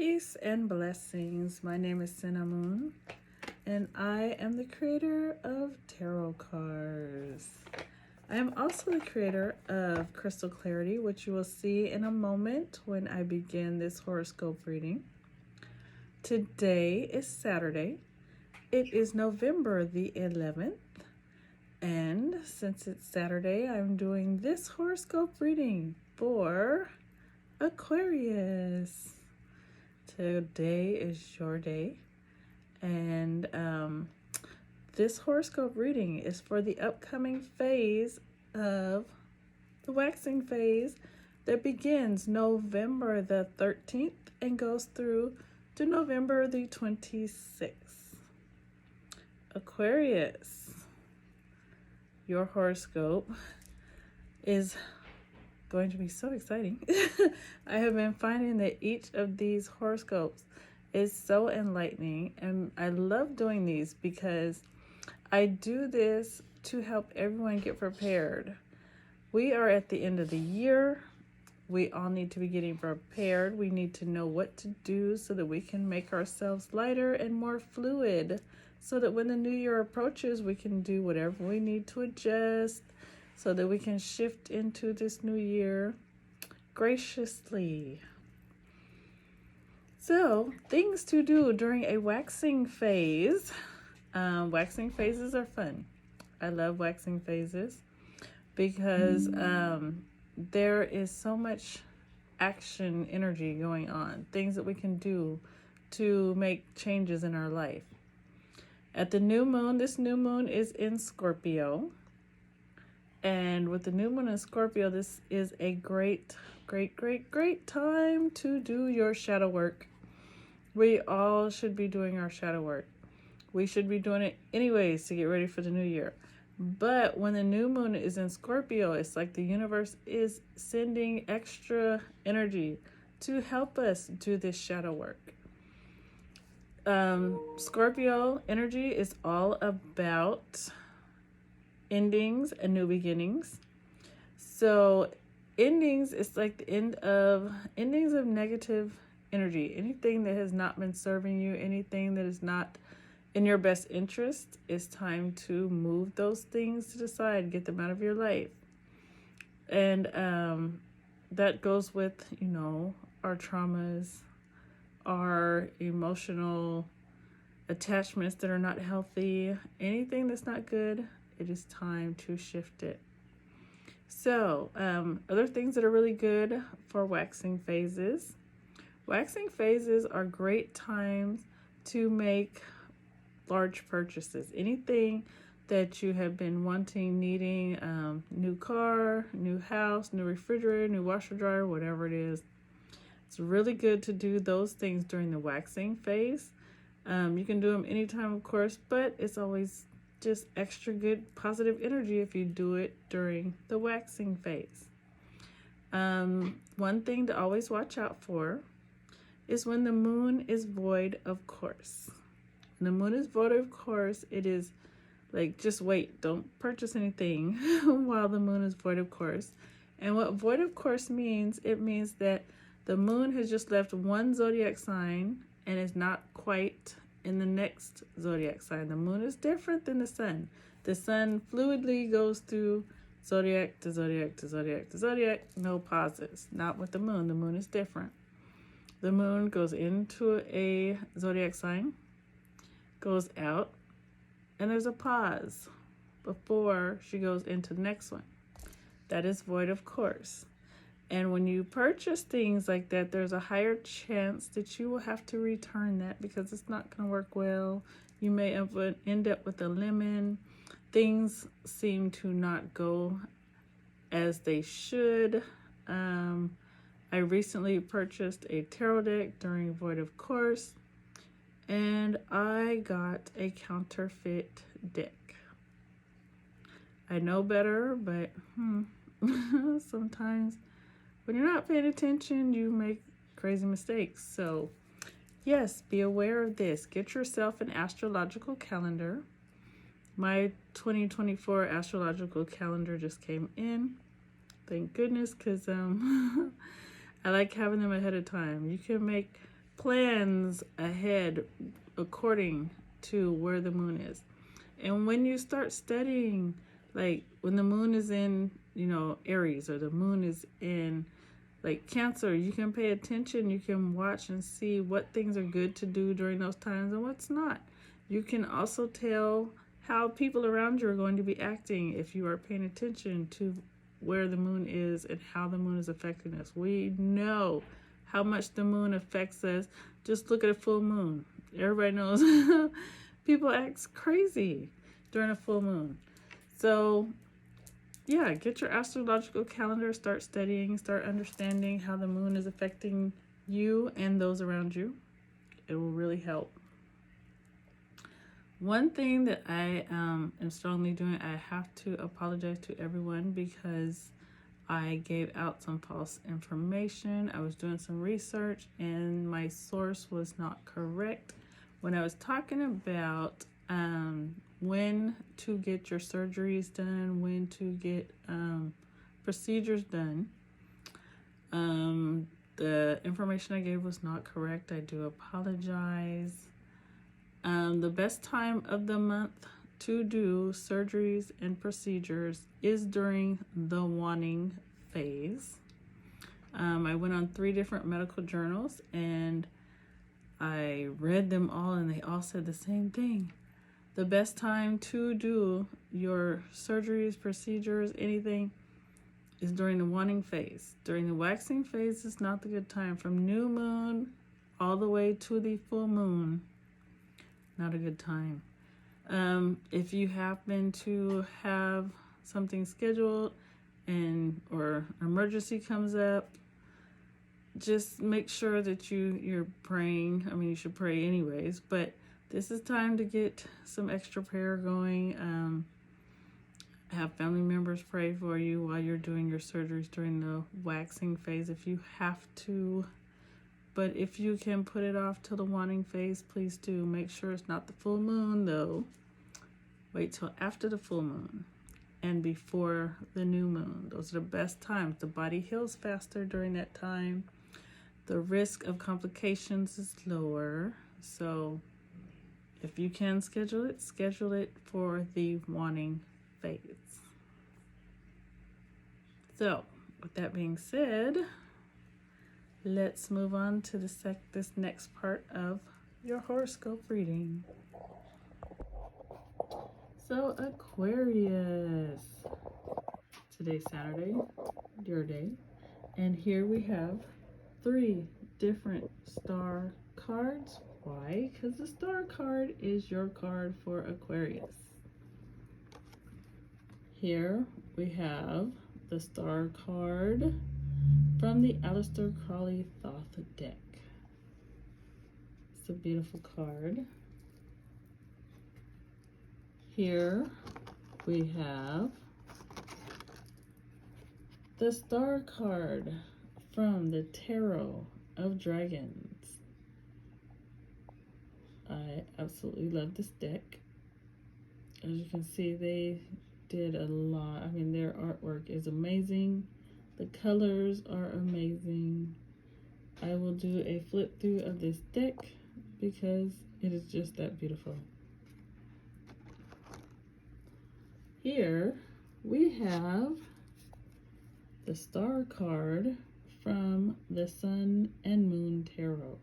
Peace and blessings. My name is Cinnamon, and I am the creator of tarot cards. I am also the creator of Crystal Clarity, which you will see in a moment when I begin this horoscope reading. Today is Saturday. It is November the 11th, and since it's Saturday, I'm doing this horoscope reading for Aquarius. Today is your day, and this horoscope reading is for the upcoming phase of the waxing phase that begins November the 13th and goes through to November the 26th. Aquarius, your horoscope is going to be so exciting. I have been finding that each of these horoscopes is so enlightening, and I love doing these because I do this to help everyone get prepared. We are at the end of the year. We all need to be getting prepared. We need to know what to do so that we can make ourselves lighter and more fluid, so that when the new year approaches, we can do whatever we need to adjust, so that we can shift into this new year graciously. So, things to do during a waxing phase. Waxing phases are fun. I love waxing phases because there is so much action energy going on, things that we can do to make changes in our life. At the new moon, this new moon is in Scorpio. And with the new moon in Scorpio, this is a great time to do your shadow work. We all should be doing our shadow work. We should be doing it anyways to get ready for the new year. But when the new moon is in Scorpio, it's like the universe is sending extra energy to help us do this shadow work. Scorpio energy is all about endings and new beginnings. So endings is like the endings of negative energy. Anything that has not been serving you, anything that is not in your best interest, it's time to move those things to the side, get them out of your life. And that goes with, our traumas, our emotional attachments that are not healthy, anything that's not good. It is time to shift it. So, other things that are really good for waxing phases. Waxing phases are great times to make large purchases. Anything that you have been wanting, needing, new car, new house, new refrigerator, new washer dryer, whatever it is. It's really good to do those things during the waxing phase. You can do them anytime, of course, but it's always just extra good positive energy if you do it during the waxing phase. One thing to always watch out for is when the moon is void of course. When the moon is void of course, it is like, just wait, don't purchase anything while the moon is void of course. And what void of course means, it means that the moon has just left one zodiac sign and is not quite in the next zodiac sign. The moon is different than the sun. The sun fluidly goes through zodiac to zodiac to zodiac to zodiac, no pauses. Not with the moon. The moon is different. The moon goes into a zodiac sign, goes out, and there's a pause before she goes into the next one. That is void of course. And when you purchase things like that, there's a higher chance that you will have to return that because it's not going to work well. You may end up with a lemon. Things seem to not go as they should. I recently purchased a tarot deck during Void of Course, and I got a counterfeit deck. I know better, but sometimes when you're not paying attention, you make crazy mistakes. So, yes, be aware of this. Get yourself an astrological calendar. My 2024 astrological calendar just came in. Thank goodness, because I like having them ahead of time. You can make plans ahead according to where the moon is. And when you start studying, like when the moon is in, Aries, or the moon is in like Cancer, you can pay attention, you can watch and see what things are good to do during those times and what's not. You can also tell how people around you are going to be acting if you are paying attention to where the moon is and how the moon is affecting us. We know how much the moon affects us. Just look at a full moon. Everybody knows people act crazy during a full moon. So yeah, get your astrological calendar, start studying, start understanding how the moon is affecting you and those around you. It will really help. One thing that I am strongly doing, I have to apologize to everyone because I gave out some false information. I was doing some research and my source was not correct. When I was talking about when to get your surgeries done, when to get procedures done, the information I gave was not correct. I do apologize. The best time of the month to do surgeries and procedures is during the wanting phase. I went on 3 different medical journals and I read them all and they all said the same thing. The best time to do your surgeries, procedures, anything is during the wanting phase. During the waxing phase is not the good time. From new moon all the way to the full moon, not a good time. If you happen to have something scheduled or emergency comes up, just make sure that you're praying. I mean, you should pray anyways, but this is time to get some extra prayer going. Have family members pray for you while you're doing your surgeries during the waxing phase if you have to. But if you can put it off till the wanting phase, please do. Make sure it's not the full moon though. Wait till after the full moon and before the new moon. Those are the best times. The body heals faster during that time. The risk of complications is lower. So if you can schedule it for the wanting phase. So with that being said, let's move on to this next part of your horoscope reading. So Aquarius, today's Saturday, your day, and here we have 3 different star cards. Why? Because the star card is your card for Aquarius. Here we have the star card from the Aleister Crowley Thoth deck. It's a beautiful card. Here we have the star card from the Tarot of Dragons. I absolutely love this deck. As you can see, they did a lot. I mean, their artwork is amazing. The colors are amazing. I will do a flip through of this deck because it is just that beautiful. Here we have the star card from the Sun and Moon Tarot.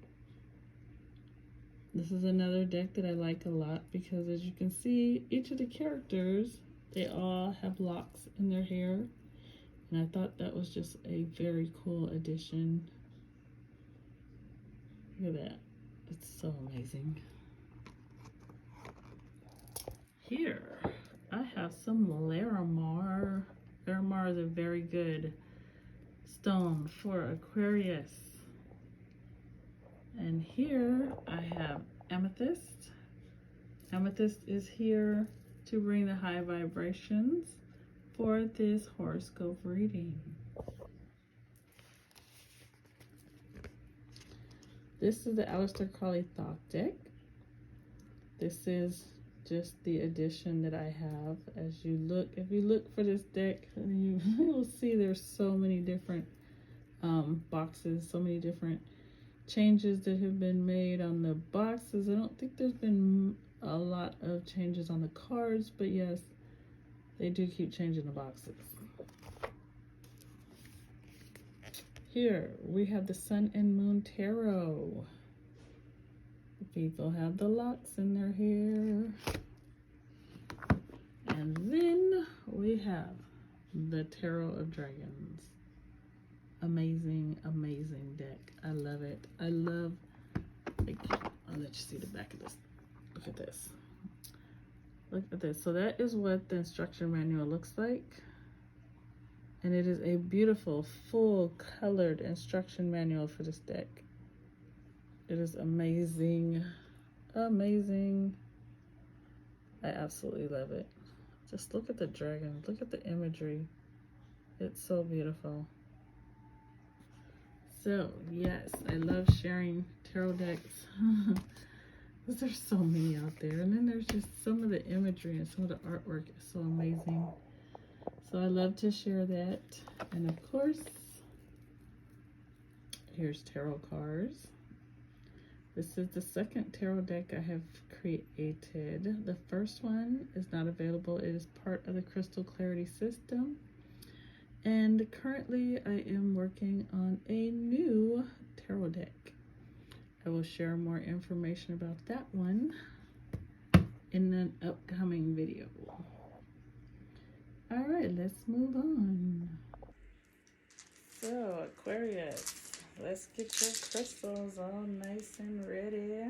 This is another deck that I like a lot because, as you can see, each of the characters, they all have locks in their hair. And I thought that was just a very cool addition. Look at that. It's so amazing. Here, I have some Larimar. Larimar is a very good stone for Aquarius. And here I have amethyst. Amethyst is here to bring the high vibrations for this horoscope reading. This is the Aleister Crowley Thoth deck. This is just the edition that I have. As you look, if you look for this deck, you will see there's so many different boxes, so many different changes that have been made on the boxes. I don't think there's been a lot of changes on the cards, but yes, they do keep changing the boxes. Here we have the Sun and Moon Tarot. The people have the locks in their hair. And then we have the Tarot of Dragons. Amazing, amazing deck. I love it. I love, like, I'll let you see the back of this. Look at this. Look at this. So that is what the instruction manual looks like. And it is a beautiful, full colored instruction manual for this deck. It is amazing. Amazing. I absolutely love it. Just look at the dragon. Look at the imagery. It's so beautiful. So, yes, I love sharing tarot decks. Because there's so many out there. And then there's just some of the imagery and some of the artwork is so amazing. So I love to share that. And of course, here's tarot cards. This is the second tarot deck I have created. The first one is not available. It is part of the Crystal Clarity system. And currently I am working on a new tarot deck. I will share more information about that one in an upcoming video. All right, let's move on. So, Aquarius, let's get your crystals all nice and ready.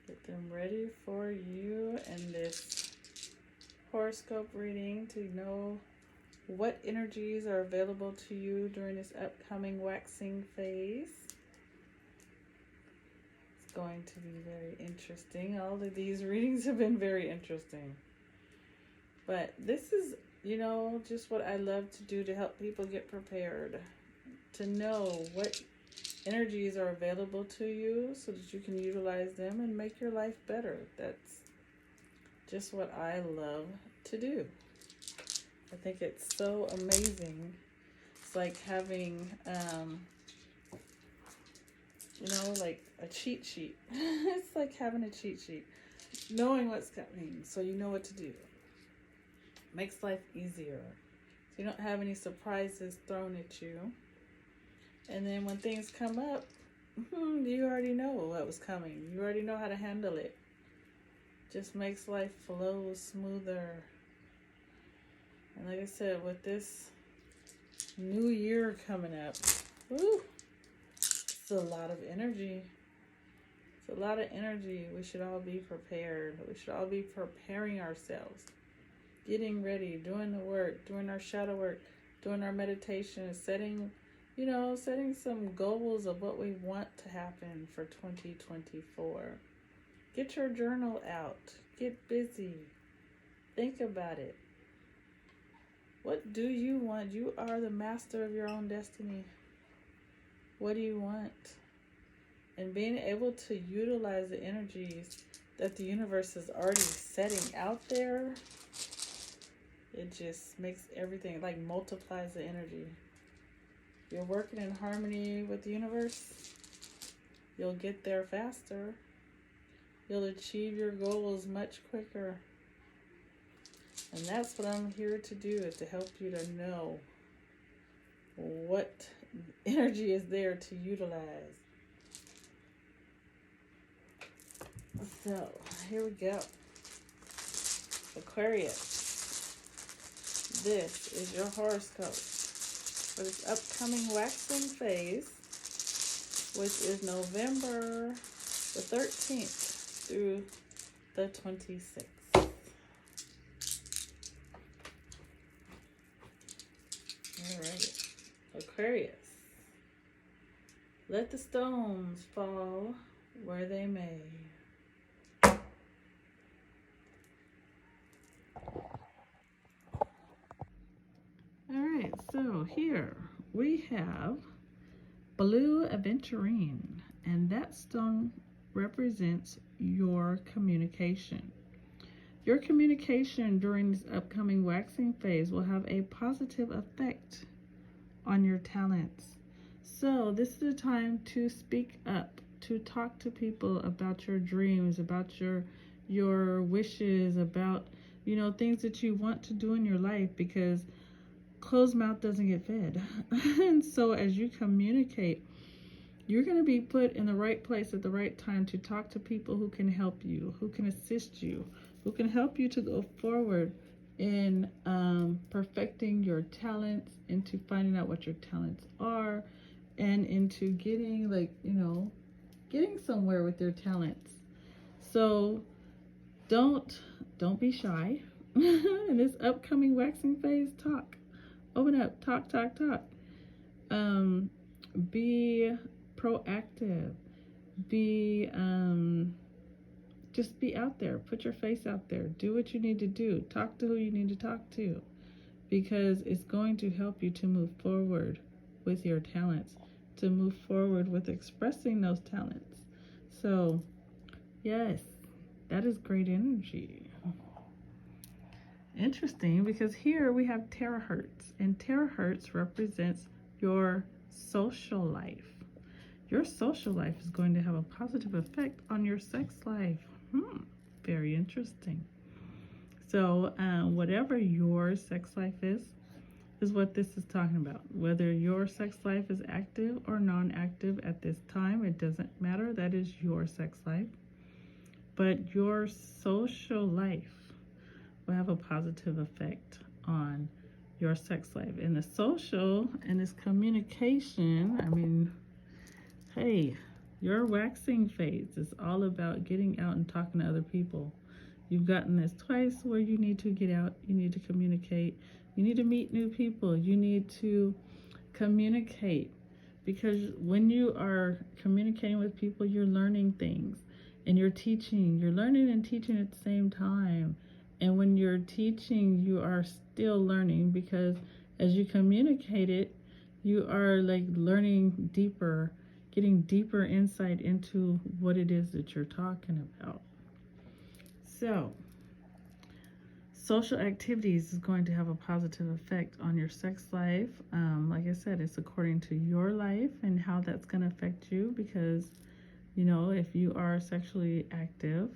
Get them ready for you in this horoscope reading to know what energies are available to you during this upcoming waxing phase. It's going to be very interesting. All of these readings have been very interesting. But this is, you know, just what I love to do to help people get prepared. To know what energies are available to you so that you can utilize them and make your life better. That's just what I love to do. I think it's so amazing. It's like having, you know, like a cheat sheet. It's like having a cheat sheet. Knowing what's coming so you know what to do. Makes life easier. So you don't have any surprises thrown at you. And then when things come up, you already know what was coming. You already know how to handle it. Just makes life flow smoother. And like I said, with this new year coming up, woo, it's a lot of energy. It's a lot of energy. We should all be prepared. We should all be preparing ourselves. Getting ready, doing the work, doing our shadow work, doing our meditation, setting some goals of what we want to happen for 2024. Get your journal out. Get busy. Think about it. What do you want? You are the master of your own destiny. What do you want? And being able to utilize the energies that the universe is already setting out there, it just makes everything, like, multiplies the energy. You're working in harmony with the universe, you'll get there faster. You'll achieve your goals much quicker. And that's what I'm here to do, is to help you to know what energy is there to utilize. So, here we go. Aquarius. This is your horoscope for this upcoming waxing phase, which is November the 13th through the 26th. All right, Aquarius. Let the stones fall where they may. Alright, so here we have Blue Aventurine, and that stone represents your communication. Your communication during this upcoming waxing phase will have a positive effect on your talents. So this is the time to speak up, to talk to people about your dreams, about your wishes, about things that you want to do in your life, because closed mouth doesn't get fed. And so as you communicate, you're going to be put in the right place at the right time to talk to people who can help you, who can assist you, who can help you to go forward in perfecting your talents, into finding out what your talents are, and into getting getting somewhere with your talents. So don't be shy. In this upcoming waxing phase, talk. Open up, talk. Be proactive. Be just be out there. Put your face out there. Do what you need to do. Talk to who you need to talk to, because it's going to help you to move forward with your talents, to move forward with expressing those talents. So, yes, that is great energy. Interesting, because here we have terahertz, and terahertz represents your social life. Your social life is going to have a positive effect on your sex life. Very interesting. So whatever your sex life is what this is talking about. Whether your sex life is active or non-active at this time, it doesn't matter. That is your sex life. But your social life will have a positive effect on your sex life. And the social and this communication, I mean, hey, your waxing phase is all about getting out and talking to other people. You've gotten this twice, where you need to get out, you need to communicate, you need to meet new people, you need to communicate, because when you are communicating with people, you're learning things, and you're learning and teaching at the same time. And when you're teaching, you are still learning, because as you communicate it, you are like learning deeper, getting deeper insight into what it is that you're talking about. So, social activities is going to have a positive effect on your sex life. Like I said, it's according to your life and how that's going to affect you, because, if you are sexually active,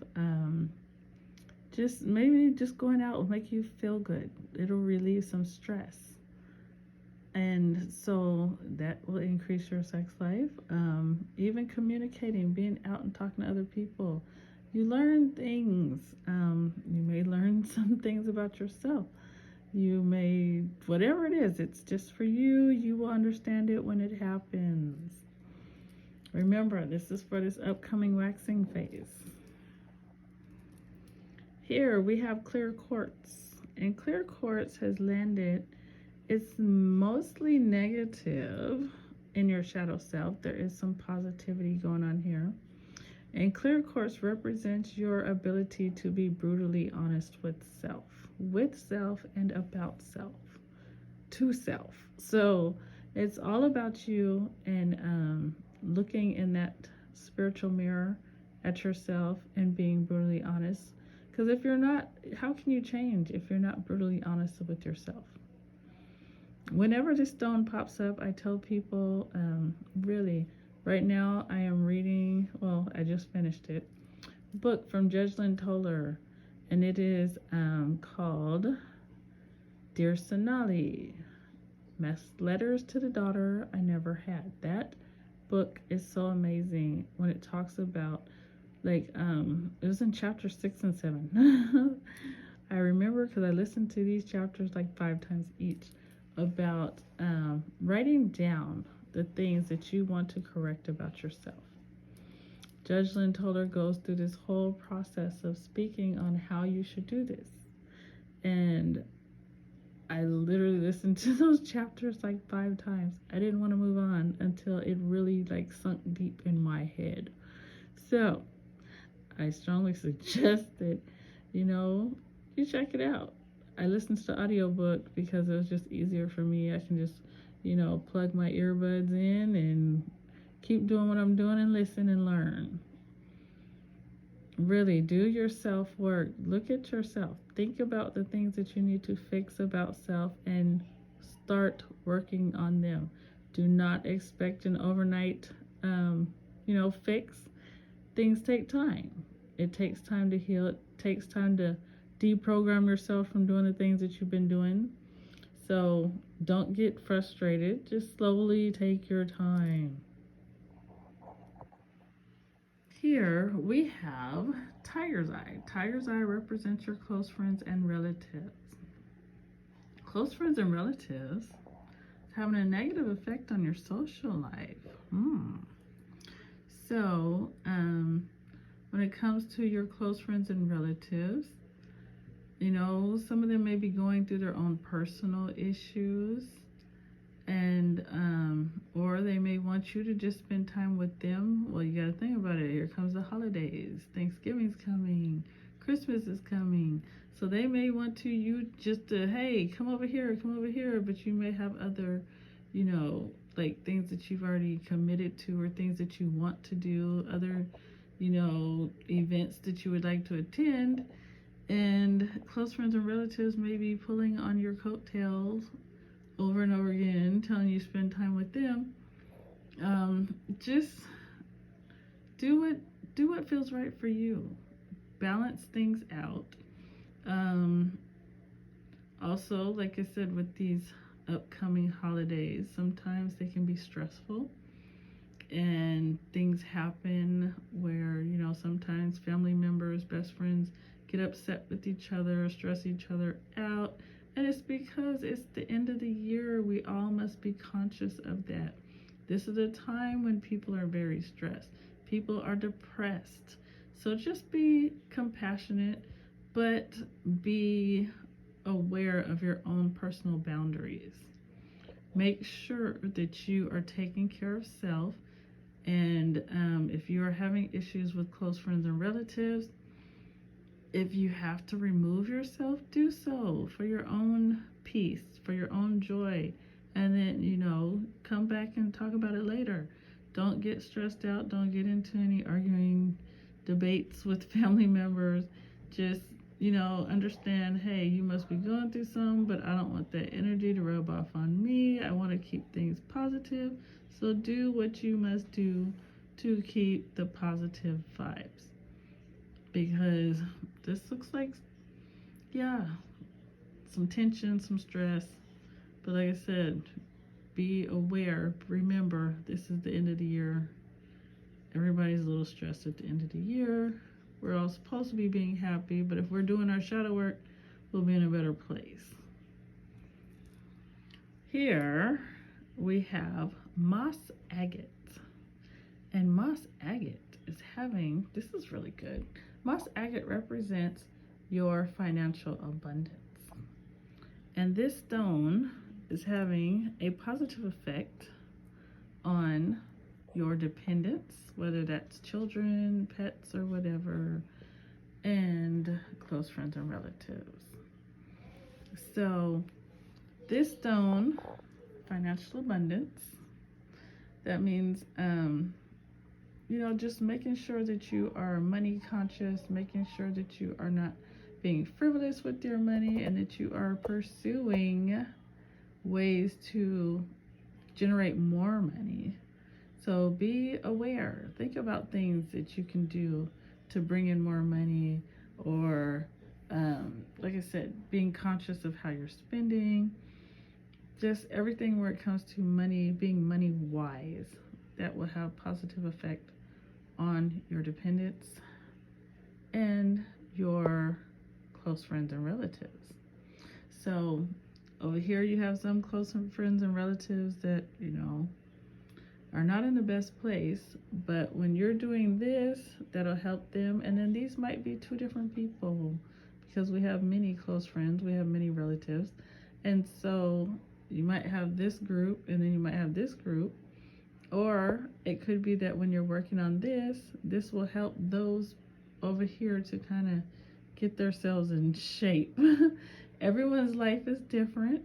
just going out will make you feel good. It'll relieve some stress. And so that will increase your sex life. Even communicating, being out and talking to other people, you learn things. You may learn some things about yourself. You may, whatever it is, it's just for you. You will understand it when it happens. Remember, this is for this upcoming waxing phase. Here we have clear quartz, and clear quartz has landed. It's mostly negative in your shadow self. There is some positivity going on here. And clear quartz represents your ability to be brutally honest with self and about self, to self. So it's all about you, and looking in that spiritual mirror at yourself and being brutally honest. Because if you're not, how can you change if you're not brutally honest with yourself? Whenever this stone pops up, I tell people, really, right now I am reading, well, I just finished it, a book from Judgelyn Toller, and it is called Dear Sonali, Letters to the Daughter I Never Had. That book is so amazing when it talks about, it was in chapter 6 and 7. I remember, because I listened to these chapters like 5 times each, about writing down the things that you want to correct about yourself. Judgelyn Toller goes through this whole process of speaking on how you should do this. And I literally listened to those chapters like 5 times. I didn't want to move on until it really sunk deep in my head. So I strongly suggest that, you check it out. I listened to the audiobook because it was just easier for me. I can just, plug my earbuds in and keep doing what I'm doing and listen and learn. Really, do your self-work. Look at yourself. Think about the things that you need to fix about self and start working on them. Do not expect an overnight, fix. Things take time. It takes time to heal. It takes time to deprogram yourself from doing the things that you've been doing. So don't get frustrated. Just slowly take your time. Here we have Tiger's Eye. Tiger's Eye represents your close friends and relatives. Close friends and relatives having a negative effect on your social life. So, when it comes to your close friends and relatives, some of them may be going through their own personal issues, and or they may want you to just spend time with them. Well, you got to think about it. Here comes the holidays. Thanksgiving's coming. Christmas is coming. So they may want you just to, hey, come over here, but you may have other, like things that you've already committed to, or things that you want to do, other, events that you would like to attend. And close friends and relatives may be pulling on your coattails over and over again, telling you to spend time with them. Just do what feels right for you. Balance things out. Also, like I said, with these upcoming holidays, sometimes they can be stressful, and things happen where, sometimes family members, best friends get upset with each other, stress each other out. And it's because it's the end of the year. We all must be conscious of that. This is a time when people are very stressed. People are depressed. So just be compassionate, but be aware of your own personal boundaries. Make sure that you are taking care of self. And if you are having issues with close friends and relatives, if you have to remove yourself, do so for your own peace, for your own joy. And then, come back and talk about it later. Don't get stressed out. Don't get into any arguing debates with family members. Just, understand, hey, you must be going through something, but I don't want that energy to rub off on me. I want to keep things positive. So do what you must do to keep the positive vibes. Because this looks like, some tension, some stress. But like I said, be aware. Remember, this is the end of the year. Everybody's a little stressed at the end of the year. We're all supposed to be being happy, but if we're doing our shadow work, we'll be in a better place. Here we have moss agate. And moss agate is having, this is really good. Moss agate represents your financial abundance. And this stone is having a positive effect on your dependents, whether that's children, pets, or whatever, and close friends and relatives. So this stone, financial abundance, that means, just making sure that you are money conscious, making sure that you are not being frivolous with your money, and that you are pursuing ways to generate more money. So be aware. Think about things that you can do to bring in more money, or like I said, being conscious of how you're spending. Just everything where it comes to money, being money wise, that will have positive effect on your dependents and your close friends and relatives. So over here you have some close friends and relatives that, are not in the best place, but when you're doing this, that'll help them. And then these might be two different people, because we have many close friends, we have many relatives. And so you might have this group, and then you might have this group. Or it could be that when you're working on this will help those over here to kind of get themselves in shape. Everyone's life is different,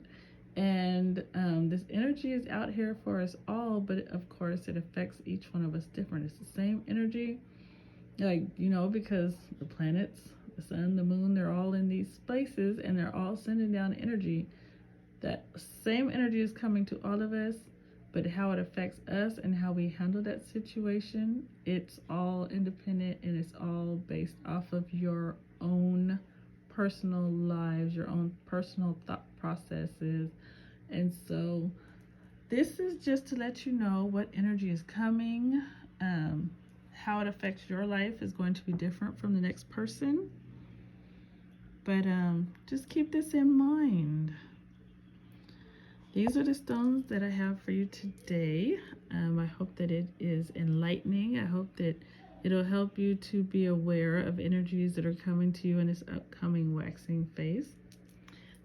and this energy is out here for us all, but of course it affects each one of us different. It's the same energy, because the planets, the sun, the moon, they're all in these spaces, and they're all sending down energy. That same energy is coming to all of us, But how it affects us and how we handle that situation, it's all independent and it's all based off of your own personal lives, your own personal thought processes. And so this is just to let you know what energy is coming. How it affects your life is going to be different from the next person. But just keep this in mind. These are the stones that I have for you today. I hope that it is enlightening. I hope that it'll help you to be aware of energies that are coming to you in this upcoming waxing phase.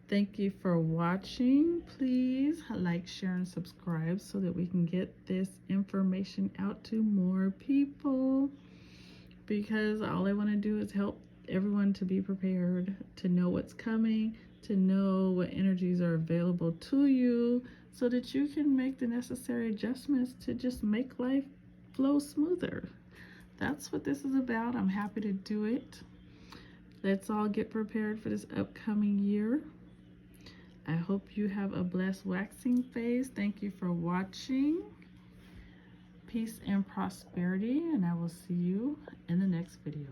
Thank you for watching. Please like, share, and subscribe so that we can get this information out to more people, because all I want to do is help everyone to be prepared, to know what's coming, to know what energies are available to you so that you can make the necessary adjustments to just make life flow smoother. That's what this is about. I'm happy to do it. Let's all get prepared for this upcoming year. I hope you have a blessed waxing phase. Thank you for watching. Peace and prosperity, and I will see you in the next video.